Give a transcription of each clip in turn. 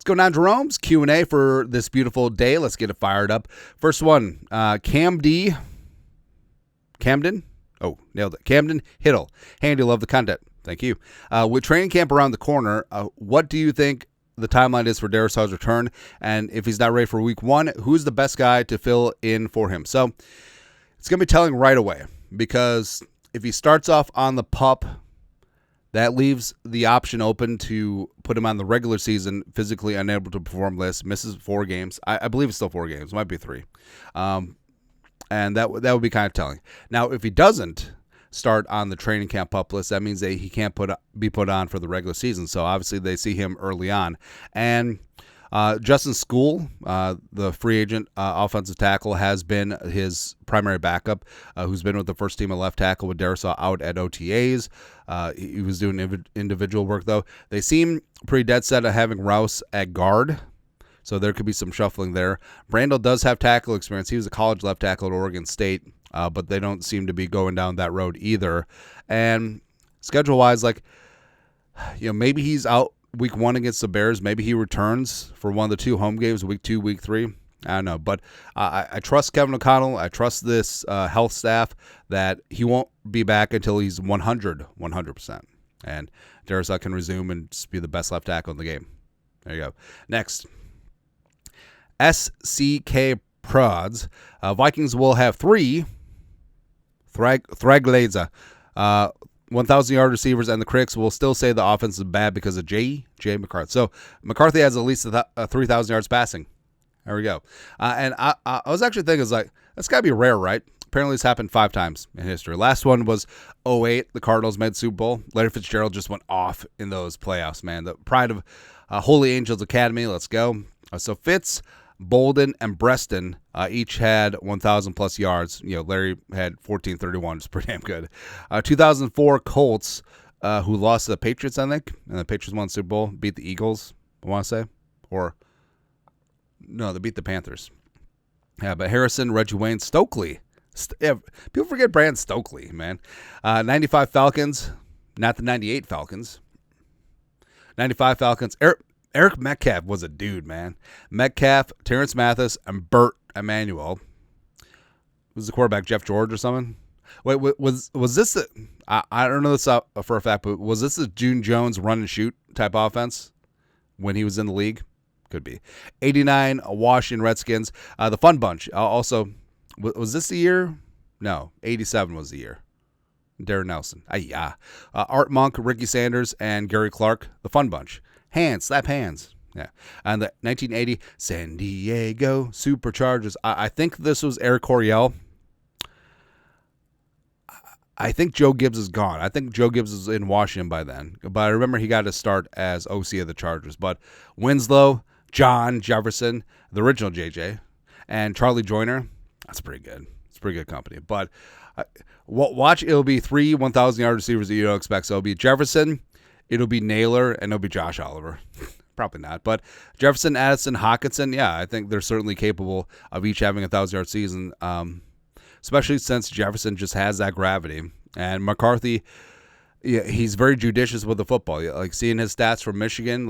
go down to Jerome's Q&A for this beautiful day. Let's get it fired up. First one, Camden. Oh, nailed it. Camden Hiddle. Handy, love the content. Thank you. With training camp around the corner, what do you think the timeline is for Darrisaw's return? And if he's not ready for week 1, who's the best guy to fill in for him? So it's going to be telling right away, because if he starts off on the PUP, that leaves the option open to put him on the regular season physically unable to perform list, misses 4 games. I believe it's still 4 games. It might be 3. And that would be kind of telling. Now, if he doesn't start on the training camp PUP list, that means that he can't be put on for the regular season. So obviously they see him early on. And Justin School, the free agent offensive tackle, has been his primary backup, who's been with the first team at left tackle with Darrisaw out at OTAs. He was doing individual work, though. They seem pretty dead set on having Rouse at guard, so there could be some shuffling there. Brandel does have tackle experience. He was a college left tackle at Oregon State, but they don't seem to be going down that road either. And schedule-wise, maybe he's out week 1 against the Bears. Maybe he returns for one of the 2 home games, week 2, week 3. I don't know. But I trust Kevin O'Connell. I trust this health staff that he won't be back until he's 100%. And Darrisaw can resume and just be the best left tackle in the game. There you go. Next, SCK Prods. Vikings will have 3 Thragleza 1,000-yard receivers, and the critics will still say the offense is bad because of J. McCarthy. So McCarthy has at least 3,000 yards passing. There we go. And I was actually thinking, that's got to be rare, right? Apparently it's happened 5 times in history. Last one was 2008. The Cardinals made the Super Bowl. Larry Fitzgerald just went off in those playoffs, man. The pride of Holy Angels Academy. Let's go. So Fitz, Bolden, and Breston each had 1,000-plus yards. Larry had 1,431. It's pretty damn good. 2004 Colts, who lost to the Patriots, I think, and the Patriots won the Super Bowl, beat the Eagles, I want to say. Or, no, they beat the Panthers. Yeah, but Harrison, Reggie Wayne, Stokely. People forget Brandon Stokely, man. 95 Falcons, not the 98 Falcons. 95 Falcons. Eric Metcalf was a dude, man. Metcalf, Terrence Mathis, and Burt Emanuel. Was the quarterback Jeff George or something? Wait, was this I don't know this for a fact, but was this a June Jones run and shoot type offense when he was in the league? Could be. 89 Washington Redskins. The Fun Bunch. Also, was this the year? No, 87 was the year. Darren Nelson. Art Monk, Ricky Sanders, and Gary Clark. The Fun Bunch. Hands, slap hands. Yeah. And the 1980 San Diego Superchargers. I think this was Eric Coryell. I think Joe Gibbs is gone. I think Joe Gibbs is in Washington by then. But I remember he got to start as OC of the Chargers. But Winslow, John Jefferson, the original JJ, and Charlie Joyner. That's pretty good. It's pretty good company. But watch, it'll be 3 1,000-yard receivers that you don't expect. So it'll be Jefferson, it'll be Naylor, and it'll be Josh Oliver. Probably not. But Jefferson, Addison, Hawkinson, yeah, I think they're certainly capable of each having a 1,000-yard season, especially since Jefferson just has that gravity. And McCarthy, yeah, he's very judicious with the football. Like seeing his stats from Michigan,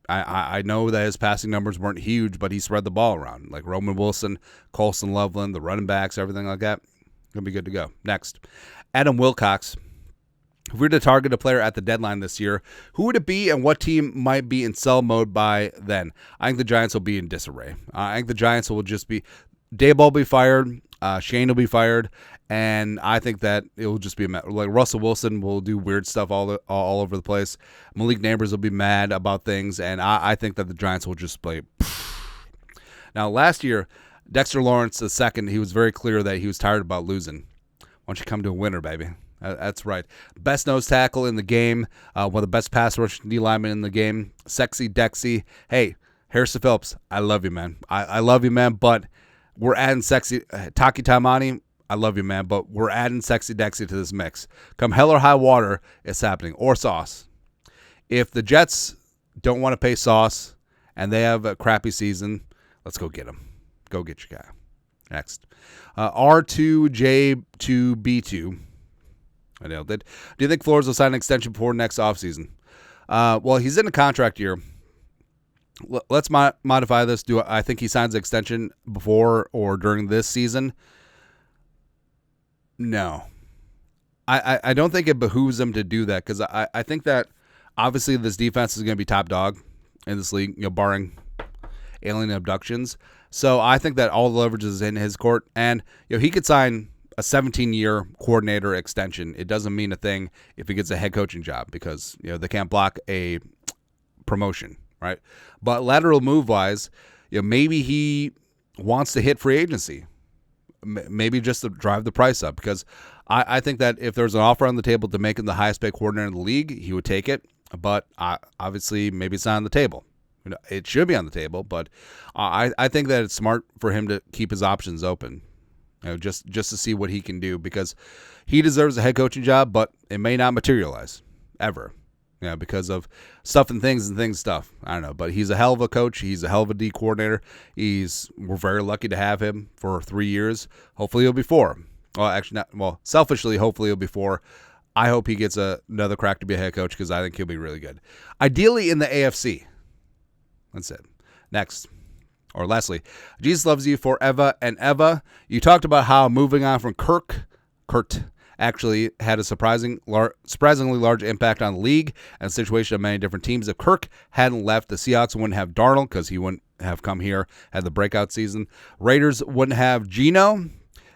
I know that his passing numbers weren't huge, but he spread the ball around. Like Roman Wilson, Colson Loveland, the running backs, everything like that. Going to be good to go. Next, Adam Wilcox. If we were to target a player at the deadline this year, who would it be and what team might be in sell mode by then? I think the Giants will be in disarray. I think the Giants will just be – Daboll will be fired, Shane will be fired, and I think that it will just be like Russell Wilson will do weird stuff all over the place. Malik Neighbors will be mad about things, and I think that the Giants will just play. Now, last year, Dexter Lawrence II, he was very clear that he was tired about losing. Why don't you come to a winner, baby? That's right. Best nose tackle in the game. One of the best pass rush D linemen in the game. Sexy Dexy. Hey, Harrison Phillips, I love you, man. I love you, man, but we're adding sexy. Taki Taimani, I love you, man, but we're adding Sexy Dexy to this mix. Come hell or high water, it's happening. Or Sauce. If the Jets don't want to pay Sauce and they have a crappy season, let's go get them. Go get your guy. Next. R2J2B2. I nailed it. Do you think Flores will sign an extension before next offseason? Well, he's in a contract year. let's modify this. Do I think he signs an extension before or during this season? No. I don't think it behooves him to do that because I think that obviously this defense is going to be top dog in this league, barring alien abductions. So I think that all the leverage is in his court, and he could sign a 17-year coordinator extension. It doesn't mean a thing if he gets a head coaching job because they can't block a promotion, right? But lateral move wise, maybe he wants to hit free agency, maybe just to drive the price up because I think that if there's an offer on the table to make him the highest paid coordinator in the league, he would take it. But obviously, maybe it's not on the table. It should be on the table, but I think that it's smart for him to keep his options open, just to see what he can do because he deserves a head coaching job, but it may not materialize ever, because of stuff and things. I don't know, but he's a hell of a coach. He's a hell of a D coordinator. We're very lucky to have him for 3 years. Hopefully, he'll be 4. Well, actually, not. Well, selfishly, hopefully he'll be 4. I hope he gets another crack to be a head coach because I think he'll be really good. Ideally in the AFC. That's it. Next, or lastly, Jesus loves you forever and ever. You talked about how moving on from Kurt actually had a surprisingly large impact on the league and the situation of many different teams. If Kirk hadn't left, the Seahawks wouldn't have Darnold because he wouldn't have come here, had the breakout season. Raiders wouldn't have Geno.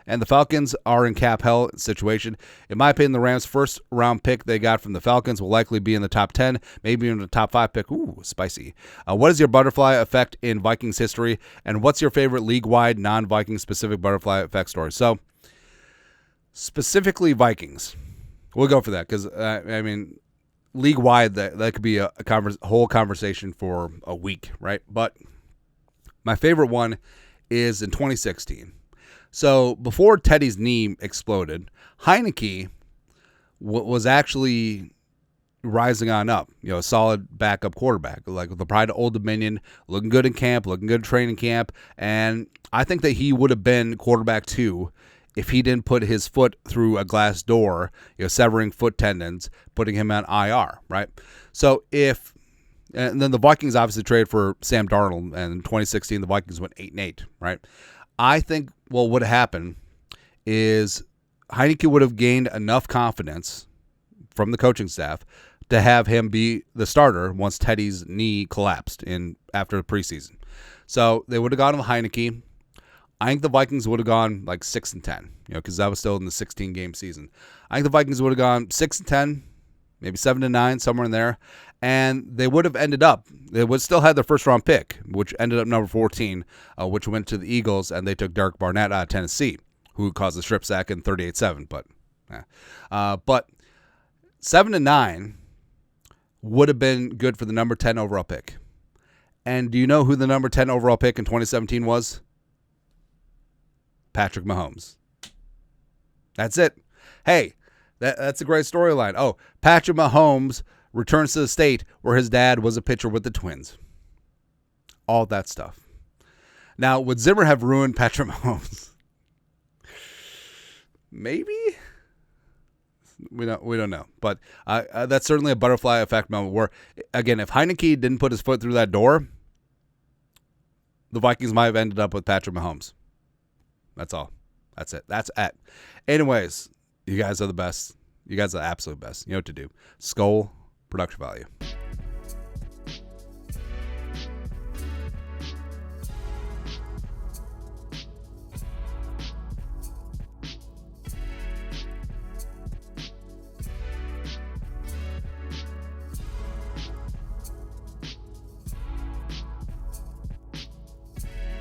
And the Falcons are in cap hell situation. In my opinion, the Rams' first round pick they got from the Falcons will likely be in the top 10, maybe in the top 5 pick. Ooh, spicy. What is your butterfly effect in Vikings history? And what's your favorite league-wide, non-Viking specific butterfly effect story? So, specifically Vikings. We'll go for that because, league-wide, that could be a whole conversation for a week, right? But my favorite one is in 2016. So before Teddy's knee exploded, Heineke was actually rising on up, a solid backup quarterback, like with the pride of Old Dominion, looking good in camp, looking good in training camp. And I think that he would have been quarterback 2 if he didn't put his foot through a glass door, severing foot tendons, putting him on IR, right? So and then the Vikings obviously traded for Sam Darnold, and in 2016, the Vikings went 8-8, right? I think what would happen is Heineke would have gained enough confidence from the coaching staff to have him be the starter once Teddy's knee collapsed after the preseason. So they would have gone with Heineke. I think the Vikings would have gone like 6-10, because that was still in the 16-game season. I think the Vikings would have gone 6-10, maybe 7-9, somewhere in there. And they would have they would still have their first-round pick, which ended up number 14, which went to the Eagles, and they took Derek Barnett out of Tennessee, who caused a strip sack in 38-7. But 7-9 would have been good for the number 10 overall pick. And do you know who the number 10 overall pick in 2017 was? Patrick Mahomes. That's it. Hey, that's a great storyline. Oh, Patrick Mahomes returns to the state where his dad was a pitcher with the Twins. All that stuff. Now, would Zimmer have ruined Patrick Mahomes? Maybe? We don't know. But that's certainly a butterfly effect moment where, again, if Heineke didn't put his foot through that door, the Vikings might have ended up with Patrick Mahomes. That's all. That's it. That's it. Anyways, you guys are the best. You guys are the absolute best. You know what to do. Skull production value.